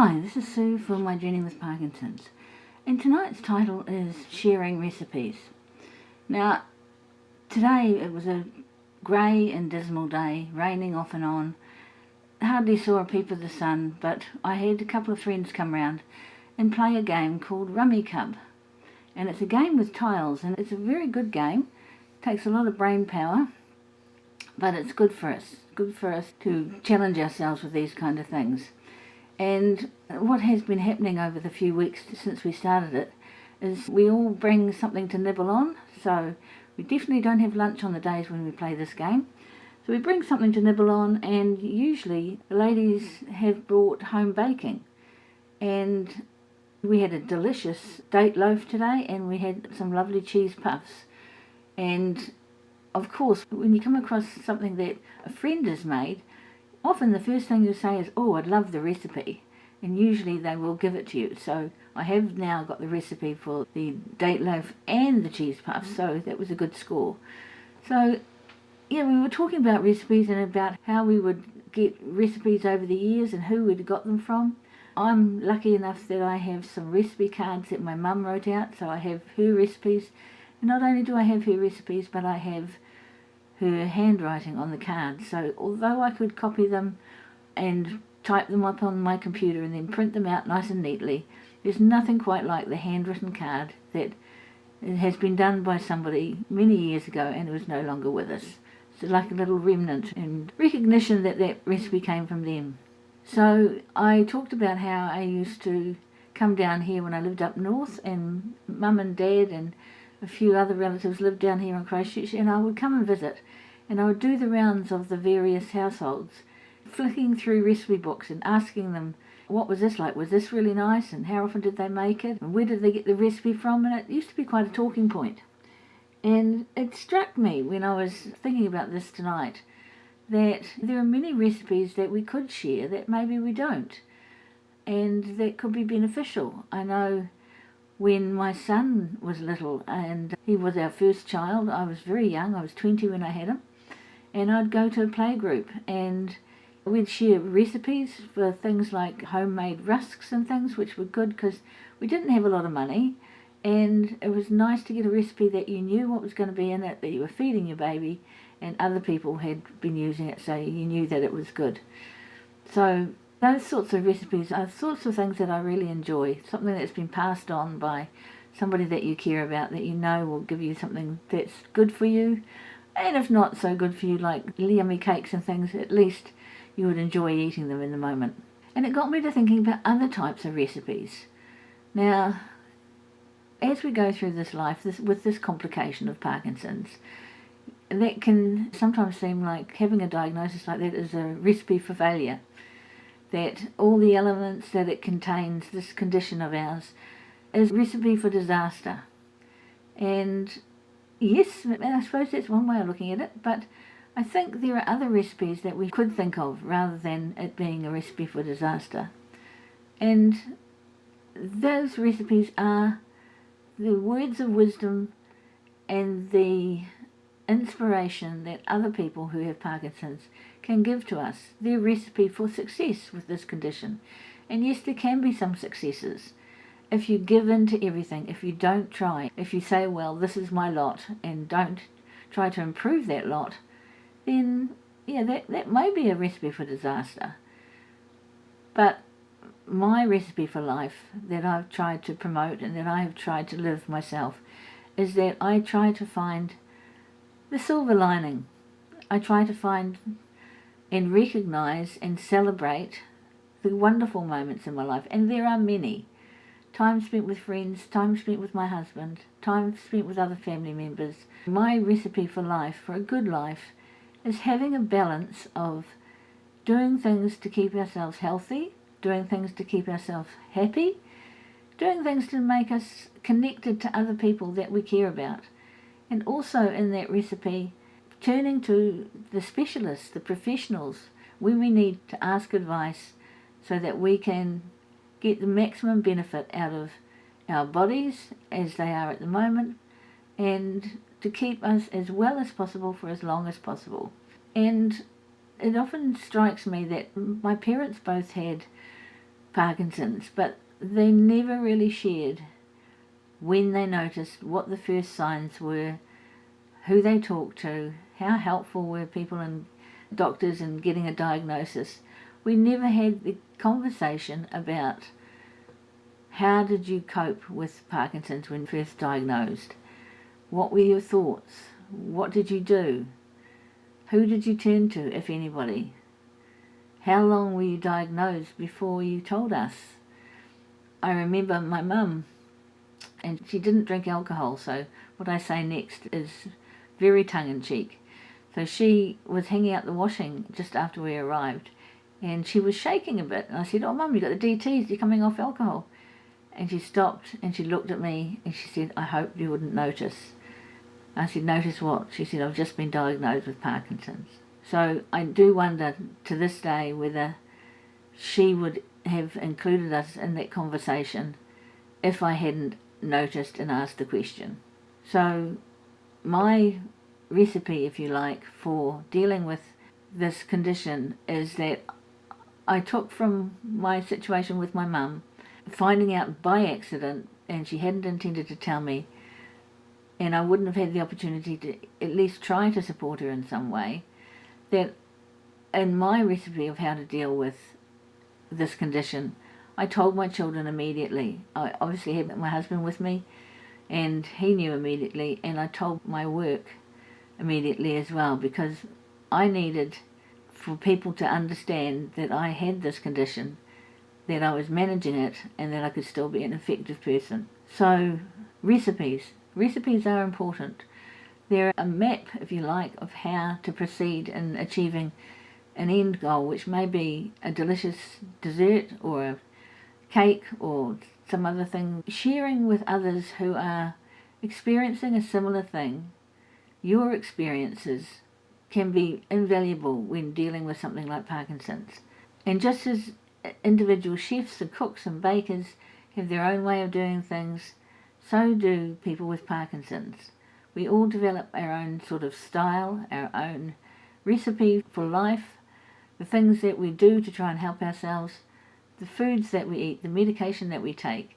Hi, this is Sue for My Journey with Parkinson's, and tonight's title is Sharing Recipes. Now, today it was a grey and dismal day, raining off and on. Hardly saw a peep of the sun, but I had a couple of friends come round and play a game called Rummy Cub. And it's a game with tiles, and it's a very good game. It takes a lot of brain power, but it's good for us to challenge ourselves with these kind of things. And what has been happening over the few weeks since we started it is we all bring something to nibble on. So we definitely don't have lunch on the days when we play this game. So we bring something to nibble on, and usually the ladies have brought home baking. And we had a delicious date loaf today, and we had some lovely cheese puffs. And of course, when you come across something that a friend has made, often the first thing you say is, "Oh, I'd love the recipe," and usually they will give it to you. So I have now got the recipe for the date loaf and the cheese puffs, so that was a good score. So yeah, we were talking about recipes and about how we would get recipes over the years and who we'd got them from. I'm lucky enough that I have some recipe cards that my mum wrote out, so I have her recipes. And not only do I have her recipes, but I have her handwriting on the card. So although I could copy them and type them up on my computer and then print them out nice and neatly, there's nothing quite like the handwritten card that has been done by somebody many years ago and who is no longer with us. It's like a little remnant and recognition that that recipe came from them. So I talked about how I used to come down here when I lived up north, and Mum and Dad and a few other relatives lived down here in Christchurch, and I would come and visit, and I would do the rounds of the various households, flicking through recipe books and asking them, what was this like? Was this really nice? And how often did they make it? And where did they get the recipe from? And it used to be quite a talking point. And it struck me when I was thinking about this tonight that there are many recipes that we could share that maybe we don't, and that could be beneficial. I know when my son was little, and he was our first child, I was very young, I was 20 when I had him, and I'd go to a playgroup and we'd share recipes for things like homemade rusks and things, which were good because we didn't have a lot of money, and it was nice to get a recipe that you knew what was going to be in it, that you were feeding your baby, and other people had been using it, so you knew that it was good. So those sorts of recipes are sorts of things that I really enjoy, something that's been passed on by somebody that you care about, that you know will give you something that's good for you, and if not so good for you, like yummy cakes and things, at least you would enjoy eating them in the moment. And it got me to thinking about other types of recipes. Now, as we go through this life with this complication of Parkinson's, that can sometimes seem like having a diagnosis like that is a recipe for failure. That all the elements that it contains, this condition of ours, is a recipe for disaster. And yes, I suppose that's one way of looking at it, but I think there are other recipes that we could think of rather than it being a recipe for disaster. And those recipes are the words of wisdom and the inspiration that other people who have Parkinson's can give to us, their recipe for success with this condition. And yes, there can be some successes. If you give in to everything, if you don't try, if you say, well, this is my lot, and don't try to improve that lot, then yeah, that may be a recipe for disaster. But my recipe for life that I've tried to promote and that I have tried to live myself is that I try to find the silver lining. I try to find and recognize and celebrate the wonderful moments in my life, and there are many. Time spent with friends, time spent with my husband, time spent with other family members. My recipe for life, for a good life, is having a balance of doing things to keep ourselves healthy, doing things to keep ourselves happy, doing things to make us connected to other people that we care about, and also in that recipe turning to the specialists, the professionals, when we need to ask advice so that we can get the maximum benefit out of our bodies as they are at the moment, and to keep us as well as possible for as long as possible. And it often strikes me that my parents both had Parkinson's, but they never really shared when they noticed, what the first signs were, who they talked to, how helpful were people and doctors in getting a diagnosis. We never had the conversation about how did you cope with Parkinson's when first diagnosed? What were your thoughts? What did you do? Who did you turn to, if anybody? How long were you diagnosed before you told us? I remember my mum, and she didn't drink alcohol, so what I say next is very tongue-in-cheek. So she was hanging out the washing just after we arrived, and she was shaking a bit. And I said, "Oh, Mum, you got the DTs, you're coming off alcohol." And she stopped and she looked at me and she said, "I hope you wouldn't notice." I said, "Notice what?" She said, "I've just been diagnosed with Parkinson's." So I do wonder to this day whether she would have included us in that conversation if I hadn't noticed and asked the question. So my recipe, if you like, for dealing with this condition is that I took from my situation with my mum, finding out by accident, and she hadn't intended to tell me, and I wouldn't have had the opportunity to at least try to support her in some way, that in my recipe of how to deal with this condition, I told my children immediately. I obviously had my husband with me, and he knew immediately, and I told my work immediately as well, because I needed for people to understand that I had this condition, that I was managing it, and that I could still be an effective person. So recipes are important. They're a map, if you like, of how to proceed in achieving an end goal, which may be a delicious dessert or a cake or some other thing. Sharing with others who are experiencing a similar thing, your experiences can be invaluable when dealing with something like Parkinson's. And just as individual chefs and cooks and bakers have their own way of doing things, so do people with Parkinson's. We all develop our own sort of style, our own recipe for life, the things that we do to try and help ourselves, the foods that we eat, the medication that we take.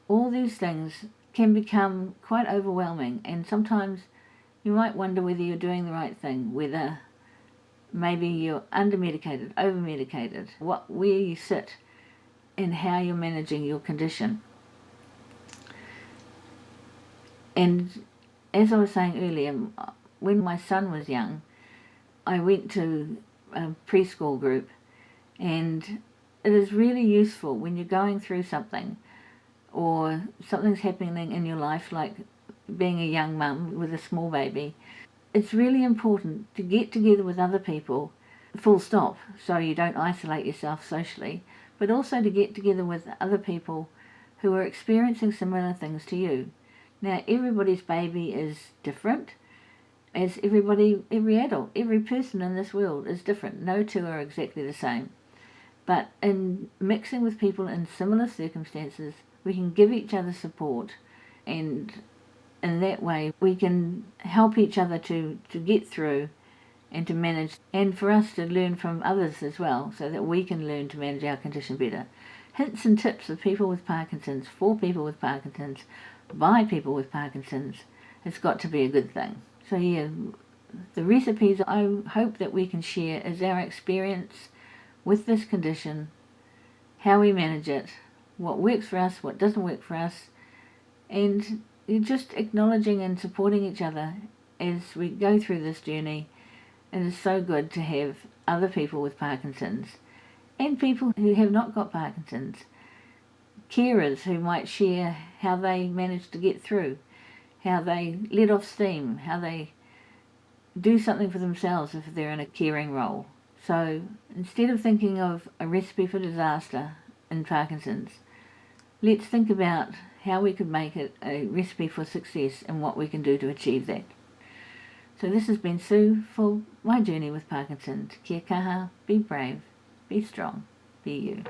All these things can become quite overwhelming, and sometimes you might wonder whether you're doing the right thing, whether maybe you're under-medicated, over-medicated, where you sit and how you're managing your condition. And as I was saying earlier, when my son was young, I went to a preschool group, and it is really useful when you're going through something or something's happening in your life, like being a young mum with a small baby. It's really important to get together with other people, full stop, so you don't isolate yourself socially, but also to get together with other people who are experiencing similar things to you. Now, everybody's baby is different, as every adult, every person in this world is different. No two are exactly the same. But in mixing with people in similar circumstances, we can give each other support, and in that way we can help each other to get through and to manage, and for us to learn from others as well, so that we can learn to manage our condition better. Hints and tips of people with Parkinson's, for people with Parkinson's, by people with Parkinson's, has got to be a good thing. So yeah, the recipes I hope that we can share is our experience with this condition, how we manage it, what works for us, what doesn't work for us, and just acknowledging and supporting each other as we go through this journey. It is so good to have other people with Parkinson's and people who have not got Parkinson's, carers who might share how they managed to get through, how they let off steam, how they do something for themselves if they're in a caring role. So instead of thinking of a recipe for disaster in Parkinson's, let's think about how we could make it a recipe for success and what we can do to achieve that. So this has been Sue for my journey with Parkinson's. Kia kaha, be brave, be strong, be you.